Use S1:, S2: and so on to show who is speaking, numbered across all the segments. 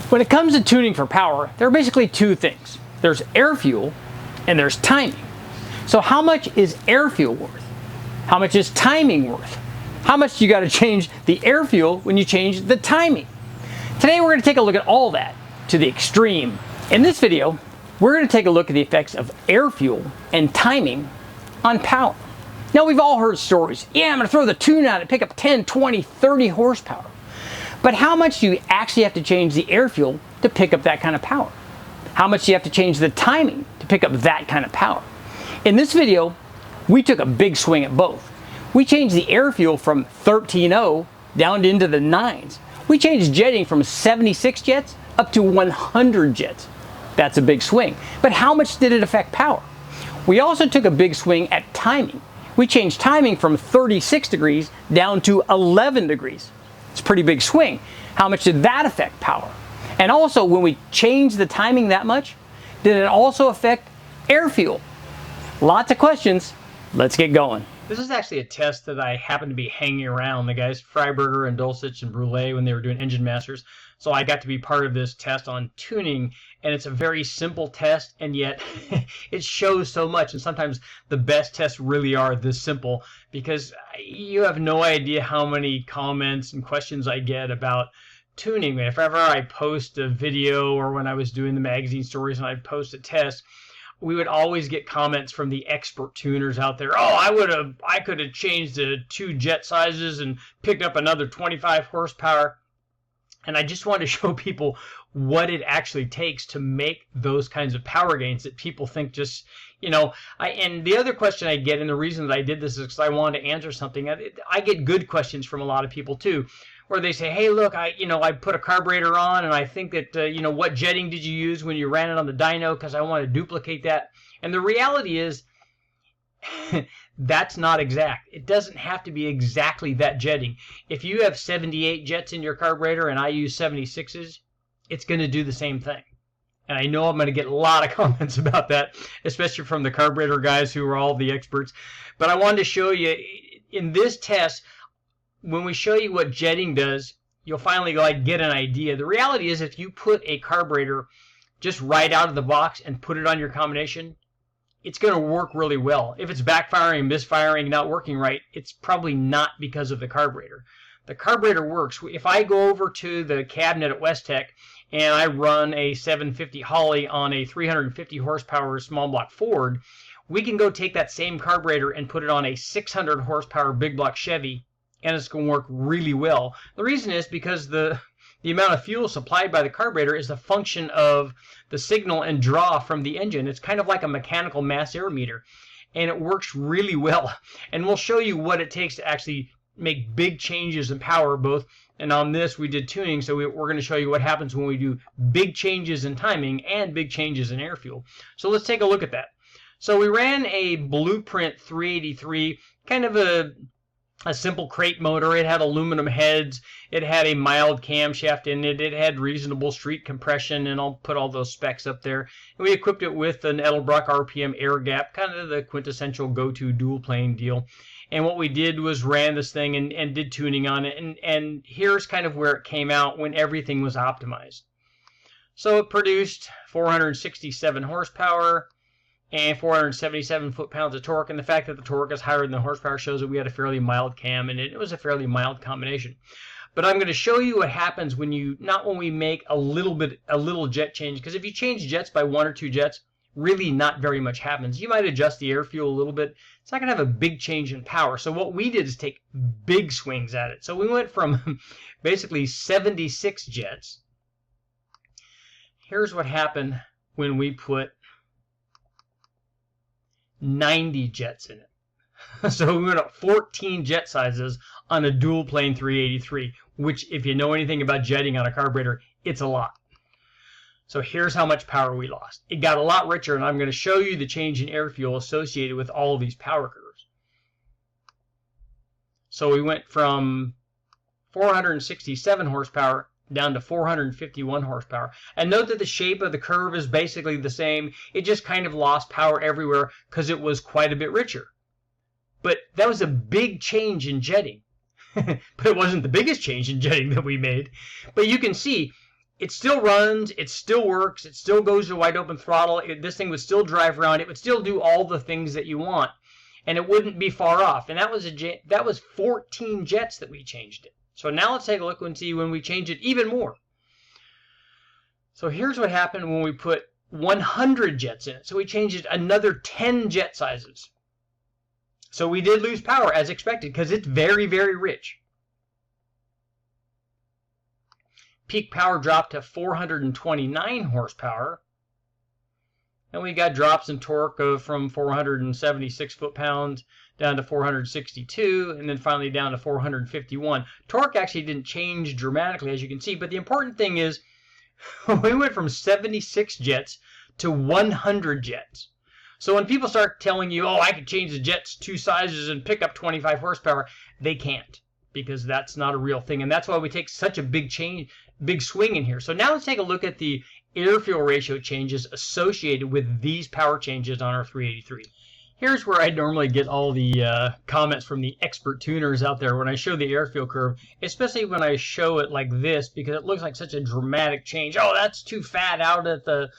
S1: When it comes to tuning for power, there are basically two things. There's air fuel and there's timing. So how much is air fuel worth? How much is timing worth? How much do you got to change the air fuel when you change the timing? Today we're going to take a look at all that to the extreme. In this video, we're going to take a look at the effects of air fuel and timing on power. Now we've all heard stories. Yeah, I'm going to throw the tune on it, pick up 10, 20, 30 horsepower. But how much do you actually have to change the air fuel to pick up that kind of power? How much do you have to change the timing to pick up that kind of power? In this video, we took a big swing at both. We changed the air fuel from 13.0 down into the 9s. We changed jetting from 76 jets up to 100 jets. That's a big swing. But how much did it affect power? We also took a big swing at timing. We changed timing from 36 degrees down to 11 degrees. It's a pretty big swing. How much did that affect power? And also, when we changed the timing that much, did it also affect air fuel? Lots of questions. Let's get going. This is actually a test that I happened to be hanging around the guys Freiberger and Dulcich and Brule when they were doing Engine Masters. So I got to be part of this test on tuning, and it's a very simple test, and yet it shows so much. And sometimes the best tests really are this simple, because you have no idea how many comments and questions I get about tuning. If ever I post a video, or when I was doing the magazine stories and I'd post a test, we would always get comments from the expert tuners out there. Oh, I could have changed the 2 jet sizes and picked up another 25 horsepower. And I just want to show people what it actually takes to make those kinds of power gains that people think just, and the other question I get, and the reason that I did this is because I wanted to answer something. I get good questions from a lot of people too, where they say, hey, look, I put a carburetor on, and I think that, what jetting did you use when you ran it on the dyno, because I want to duplicate that. And the reality is, that's not exact. It doesn't have to be exactly that jetting. If you have 78 jets in your carburetor and I use 76s, it's going to do the same thing. And I know I'm going to get a lot of comments about that, especially from the carburetor guys who are all the experts. But I wanted to show you in this test, when we show you what jetting does, you'll finally get an idea. The reality is, if you put a carburetor just right out of the box and put it on your combination, it's going to work really well. If it's backfiring, misfiring, not working right, it's probably not because of the carburetor. The carburetor works. If I go over to the cabinet at Westech and I run a 750 Holley on a 350 horsepower small block Ford, we can go take that same carburetor and put it on a 600 horsepower big block Chevy, and it's going to work really well. The reason is because the amount of fuel supplied by the carburetor is the function of the signal and draw from the engine. It's kind of like a mechanical mass air meter, and it works really well. And we'll show you what it takes to actually make big changes in power both. And on this, we did tuning, so we're going to show you what happens when we do big changes in timing and big changes in air fuel. So let's take a look at that. So we ran a Blueprint 383, kind of a simple crate motor. It had aluminum heads. It had a mild camshaft in it. It had reasonable street compression, and I'll put all those specs up there. And we equipped it with an Edelbrock RPM air gap, kind of the quintessential go-to dual plane deal. And what we did was ran this thing and did tuning on it. And here's kind of where it came out when everything was optimized. So it produced 467 horsepower and 477 foot-pounds of torque, and the fact that the torque is higher than the horsepower shows that we had a fairly mild cam, and it was a fairly mild combination. But I'm going to show you what happens when we make a little jet change, because if you change jets by 1 or 2 jets, really not very much happens. You might adjust the air fuel a little bit. It's not going to have a big change in power. So what we did is take big swings at it. So we went from basically 76 jets. Here's what happened when we put 90 jets in it. So we went up 14 jet sizes on a dual plane 383, which, if you know anything about jetting on a carburetor, it's a lot. So here's how much power we lost. It got a lot richer, and I'm going to show you the change in air fuel associated with all of these power curves. So we went from 467 horsepower down to 451 horsepower. And note that the shape of the curve is basically the same. It just kind of lost power everywhere because it was quite a bit richer. But that was a big change in jetting. But it wasn't the biggest change in jetting that we made. But you can see it still runs, it still works, it still goes to wide open throttle. This thing would still drive around. It would still do all the things that you want, and it wouldn't be far off. And that was 14 jets that we changed it. So now let's take a look and see when we change it even more. So here's what happened when we put 100 jets in it. So we changed it another 10 jet sizes. So we did lose power as expected because it's very, very rich. Peak power dropped to 429 horsepower. And we got drops in torque from 476 foot-pounds down to 462, and then finally down to 451. Torque actually didn't change dramatically, as you can see, but the important thing is we went from 76 jets to 100 jets. So when people start telling you, oh, I could change the jets 2 sizes and pick up 25 horsepower, they can't, because that's not a real thing. And that's why we take such a big swing in here. So now let's take a look at the air-fuel ratio changes associated with these power changes on our 383. Here's where I normally get all the comments from the expert tuners out there when I show the air-fuel curve, especially when I show it like this, because it looks like such a dramatic change. Oh, that's too fat out at the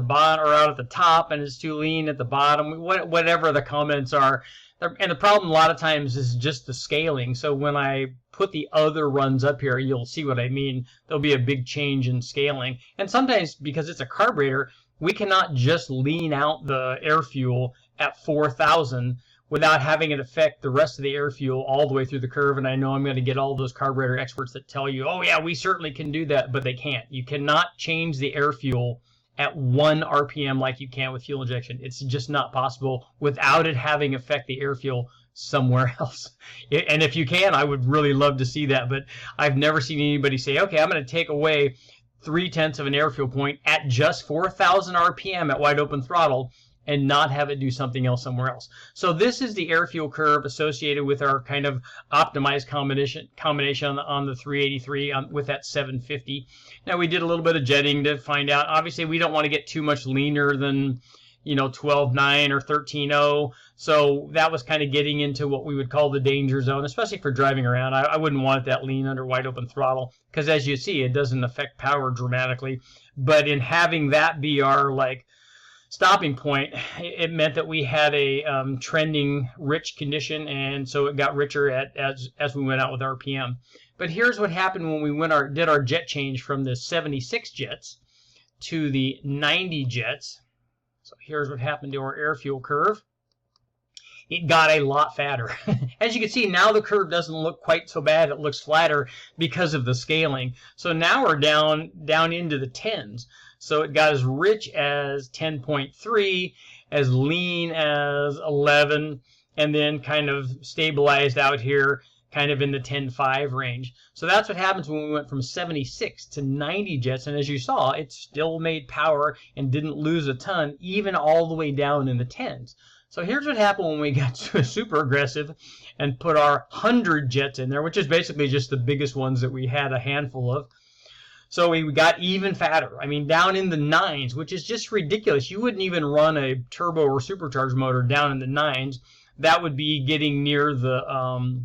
S1: bottom or out at the top, and it's too lean at the bottom. Whatever the comments are. And the problem a lot of times is just the scaling. So when I put the other runs up here, you'll see what I mean. There'll be a big change in scaling. And sometimes, because it's a carburetor, we cannot just lean out the air fuel at 4,000 without having it affect the rest of the air fuel all the way through the curve. And I know I'm going to get all those carburetor experts that tell you, oh yeah, we certainly can do that, but they can't. You cannot change the air fuel at 1 RPM like you can with fuel injection. It's just not possible without it having affect the air fuel somewhere else. And if you can, I would really love to see that, but I've never seen anybody say, okay, I'm going to take away 0.3 of an air fuel point at just 4,000 RPM at wide open throttle and not have it do something else somewhere else. So this is the air fuel curve associated with our kind of optimized combination on the 383 with that 750. Now we did a little bit of jetting to find out. Obviously we don't want to get too much leaner than 12.9 or 13.0. So that was kind of getting into what we would call the danger zone, especially for driving around. I wouldn't want that lean under wide open throttle because, as you see, it doesn't affect power dramatically. But in having that be our stopping point, it meant that we had a trending rich condition, and so it got richer as we went out with RPM. But here's what happened when we did our jet change from the 76 jets to the 90 jets. So here's what happened to our air fuel curve. It got a lot fatter. As you can see, now the curve doesn't look quite so bad. It looks flatter because of the scaling. So now we're down into the 10s. So it got as rich as 10.3, as lean as 11, and then kind of stabilized out here kind of in the 10.5 range. So that's what happens when we went from 76 to 90 jets. And as you saw, it still made power and didn't lose a ton, even all the way down in the 10s. So here's what happened when we got super aggressive and put our 100 jets in there, which is basically just the biggest ones that we had a handful of. So we got even fatter. I mean, down in the 9s, which is just ridiculous. You wouldn't even run a turbo or supercharged motor down in the 9s. That would be getting near the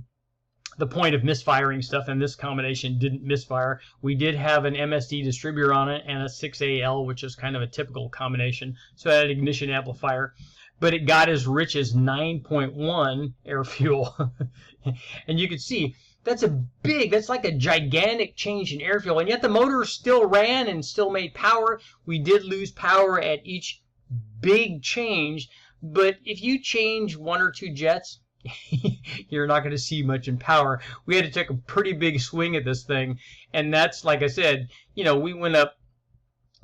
S1: point of misfiring stuff, and this combination didn't misfire. We did have an MSD distributor on it and a 6AL, which is kind of a typical combination. So it had an ignition amplifier, but it got as rich as 9.1 air fuel. And you can see that's like a gigantic change in air fuel, and yet the motor still ran and still made power. We did lose power at each big change, but if you change 1 or 2 jets, you're not going to see much in power. We had to take a pretty big swing at this thing, and that's, like I said, we went up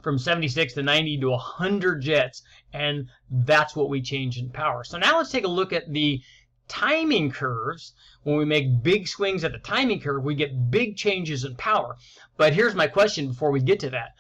S1: from 76 to 90 to 100 jets, and that's what we changed in power. So now let's take a look at the timing curves. When we make big swings at the timing curve, we get big changes in power. But here's my question before we get to that.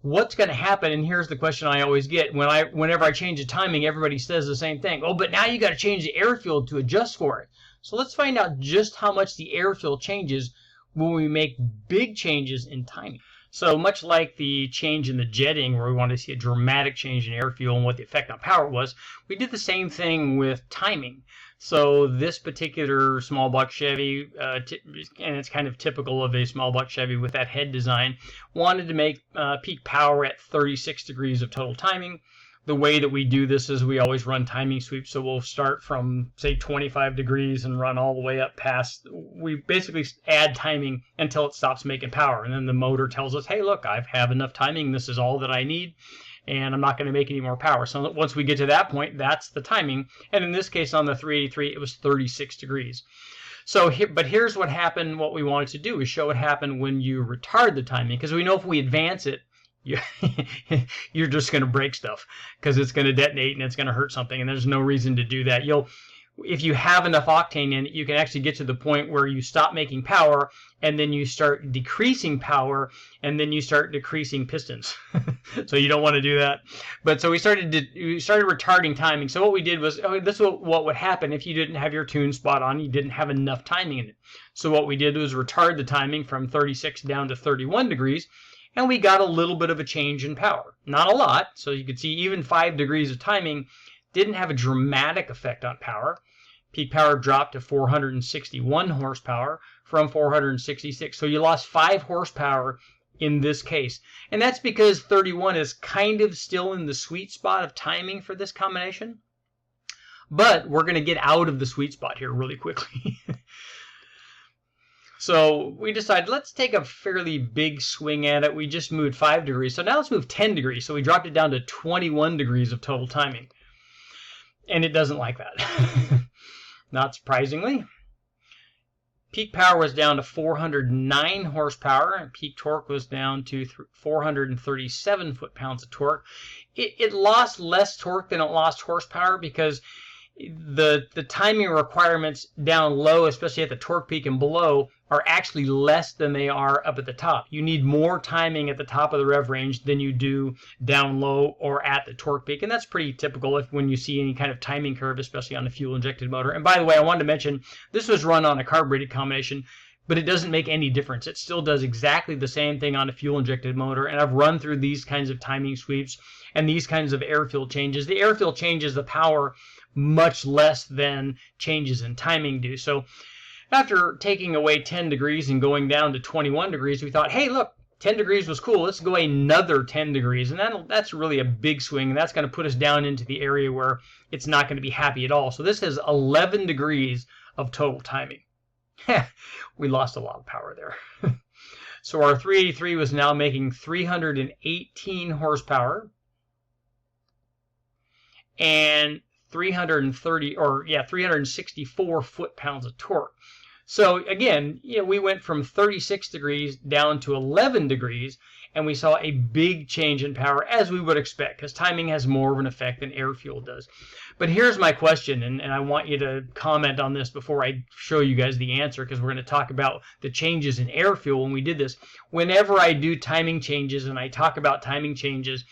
S1: What's going to happen? And here's the question I always get whenever I change the timing. Everybody says the same thing. Oh, but now you got to change the air fuel to adjust for it. So let's find out just how much the air fuel changes when we make big changes in timing. So much like the change in the jetting, where we wanted to see a dramatic change in air fuel and what the effect on power was, we did the same thing with timing. So this particular small block Chevy, and it's kind of typical of a small block Chevy with that head design, wanted to make peak power at 36 degrees of total timing. The way that we do this is we always run timing sweeps. So we'll start from, say, 25 degrees and run all the way up past. We basically add timing until it stops making power. And then the motor tells us, hey, look, I have enough timing. This is all that I need. And I'm not going to make any more power. So once we get to that point, that's the timing. And in this case, on the 383, it was 36 degrees. So, but here's what happened. What we wanted to do is show what happened when you retard the timing, because we know if we advance it, you're just going to break stuff, because it's going to detonate and it's going to hurt something, and there's no reason to do that. If you have enough octane in it, you can actually get to the point where you stop making power, and then you start decreasing power, and then you start decreasing pistons. So you don't want to do that. But so we started retarding timing. So what we did was, this is what would happen if you didn't have your tune spot on, you didn't have enough timing in it. So what we did was retard the timing from 36 down to 31 degrees, and we got a little bit of a change in power. Not a lot. So you could see even 5 degrees of timing didn't have a dramatic effect on power. Peak power dropped to 461 horsepower from 466. So you lost 5 horsepower in this case. And that's because 31 is kind of still in the sweet spot of timing for this combination. But we're going to get out of the sweet spot here really quickly. So we decided, let's take a fairly big swing at it. We just moved 5 degrees. So now let's move 10 degrees. So we dropped it down to 21 degrees of total timing. And it doesn't like that. Not surprisingly. Peak power was down to 409 horsepower, and peak torque was down to 437 foot-pounds of torque. It lost less torque than it lost horsepower, because the timing requirements down low, especially at the torque peak and below, are actually less than they are up at the top. You need more timing at the top of the rev range than you do down low or at the torque peak, and that's pretty typical when you see any kind of timing curve, especially on a fuel-injected motor. And by the way, I wanted to mention, this was run on a carbureted combination, but it doesn't make any difference. It still does exactly the same thing on a fuel-injected motor, and I've run through these kinds of timing sweeps and these kinds of air-fuel changes. The air-fuel changes the power much less than changes in timing do. So after taking away 10 degrees and going down to 21 degrees, we thought, hey, look, 10 degrees was cool. Let's go another 10 degrees. And that's really a big swing. And that's going to put us down into the area where it's not going to be happy at all. So this is 11 degrees of total timing. We lost a lot of power there. So our 383 was now making 318 horsepower and 364 foot-pounds of torque. So again, we went from 36 degrees down to 11 degrees, and we saw a big change in power, as we would expect, because timing has more of an effect than air fuel does. But here's my question, and I want you to comment on this before I show you guys the answer, because we're going to talk about the changes in air fuel when we did this. Whenever I do timing changes and I talk about timing changes,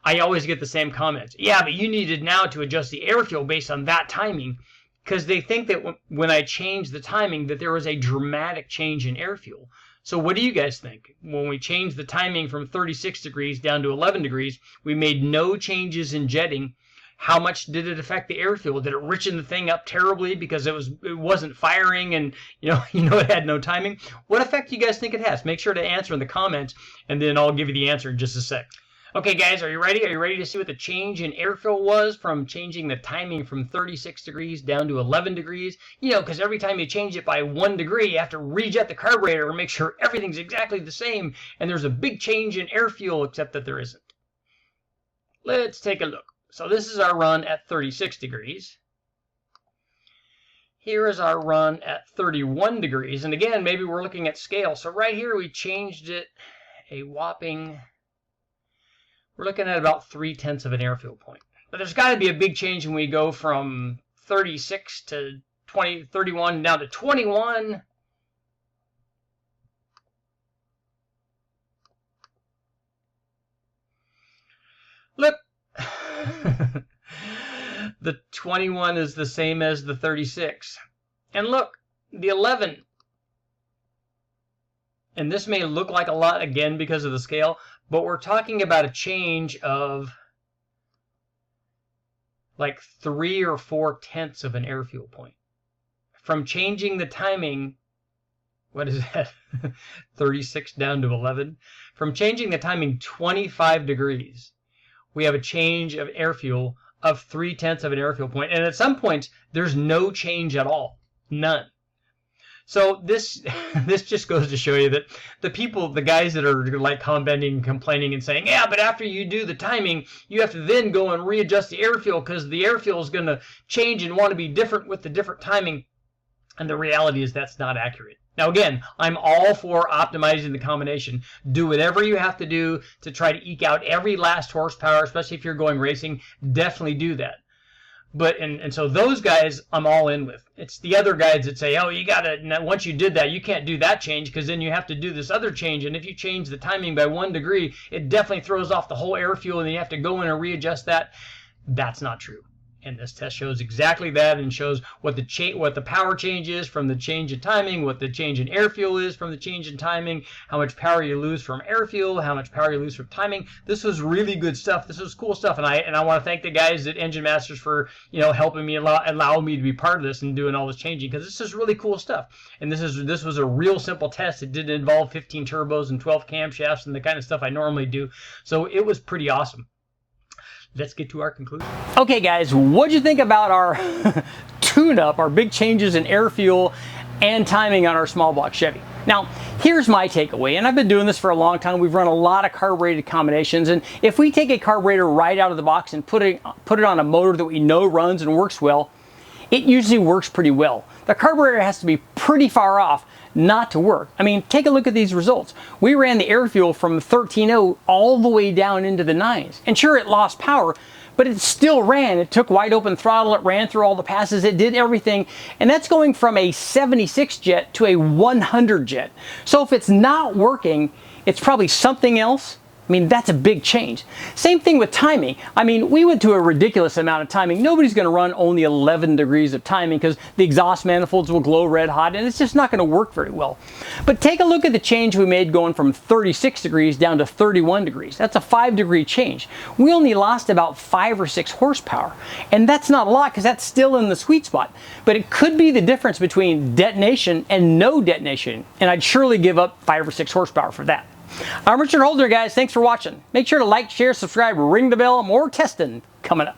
S1: I always get the same comments. Yeah, but you needed now to adjust the air fuel based on that timing, because they think that when I changed the timing that there was a dramatic change in air fuel. So what do you guys think? When we changed the timing from 36 degrees down to 11 degrees, we made no changes in jetting. How much did it affect the air fuel? Did it richen the thing up terribly because it wasn't firing and it had no timing? What effect do you guys think it has? Make sure to answer in the comments, and then I'll give you the answer in just a sec. Okay, guys, are you ready? Are you ready to see what the change in air fuel was from changing the timing from 36 degrees down to 11 degrees? Because every time you change it by 1 degree, you have to rejet the carburetor and make sure everything's exactly the same, and there's a big change in air fuel, except that there isn't. Let's take a look. So this is our run at 36 degrees. Here is our run at 31 degrees. And again, maybe we're looking at scale. So right here, we changed it a whopping... We're looking at about 0.3 of an air fuel point. But there's got to be a big change when we go from 36 to 31 down to 21. Look, the 21 is the same as the 36. And look, the 11. And this may look like a lot, again, because of the scale, but we're talking about a change of like 3 or 4 tenths of an air fuel point. From changing the timing, what is that? 36 down to 11. From changing the timing 25 degrees, we have a change of air fuel of 3 tenths of an air fuel point. And at some points, there's no change at all. None. So this just goes to show you that the guys that are like commenting, complaining, and saying, yeah, but after you do the timing, you have to then go and readjust the air fuel because the air fuel is going to change and want to be different with the different timing. And the reality is that's not accurate. Now, again, I'm all for optimizing the combination. Do whatever you have to do to try to eke out every last horsepower, especially if you're going racing. Definitely do that. But and so those guys I'm all in with. It's the other guys that say, oh, you gotta, once you did that, you can't do that change because then you have to do this other change. And if you change the timing by 1 degree, it definitely throws off the whole air fuel and then you have to go in and readjust that. That's not true. And this test shows exactly that and shows what the power change is from the change in timing, what the change in air fuel is from the change in timing, how much power you lose from air fuel, how much power you lose from timing. This was really good stuff. This was cool stuff, and I want to thank the guys at Engine Masters for helping me allow me to be part of this and doing all this changing, because this is really cool stuff. And this was a real simple test. It didn't involve 15 turbos and 12 camshafts and the kind of stuff I normally do. So it was pretty awesome. Let's get to our conclusion. Okay, guys, what'd you think about our tune-up, our big changes in air fuel and timing on our small block Chevy? Now, here's my takeaway, and I've been doing this for a long time. We've run a lot of carbureted combinations, and if we take a carburetor right out of the box and put it on a motor that we know runs and works well, it usually works pretty well. The carburetor has to be pretty far off not to work. I mean, take a look at these results. We ran the air fuel from 13.0 all the way down into the 9s. And sure, it lost power, but it still ran. It took wide open throttle, it ran through all the passes, it did everything. And that's going from a 76 jet to a 100 jet. So if it's not working, it's probably something else. I mean, that's a big change. Same thing with timing. I mean, we went to a ridiculous amount of timing. Nobody's going to run only 11 degrees of timing because the exhaust manifolds will glow red hot and it's just not going to work very well. But take a look at the change we made going from 36 degrees down to 31 degrees. That's a 5-degree change. We only lost about 5 or 6 horsepower. And that's not a lot because that's still in the sweet spot. But it could be the difference between detonation and no detonation. And I'd surely give up 5 or 6 horsepower for that. I'm Richard Holdener, guys. Thanks for watching. Make sure to like, share, subscribe, ring the bell. More testing coming up.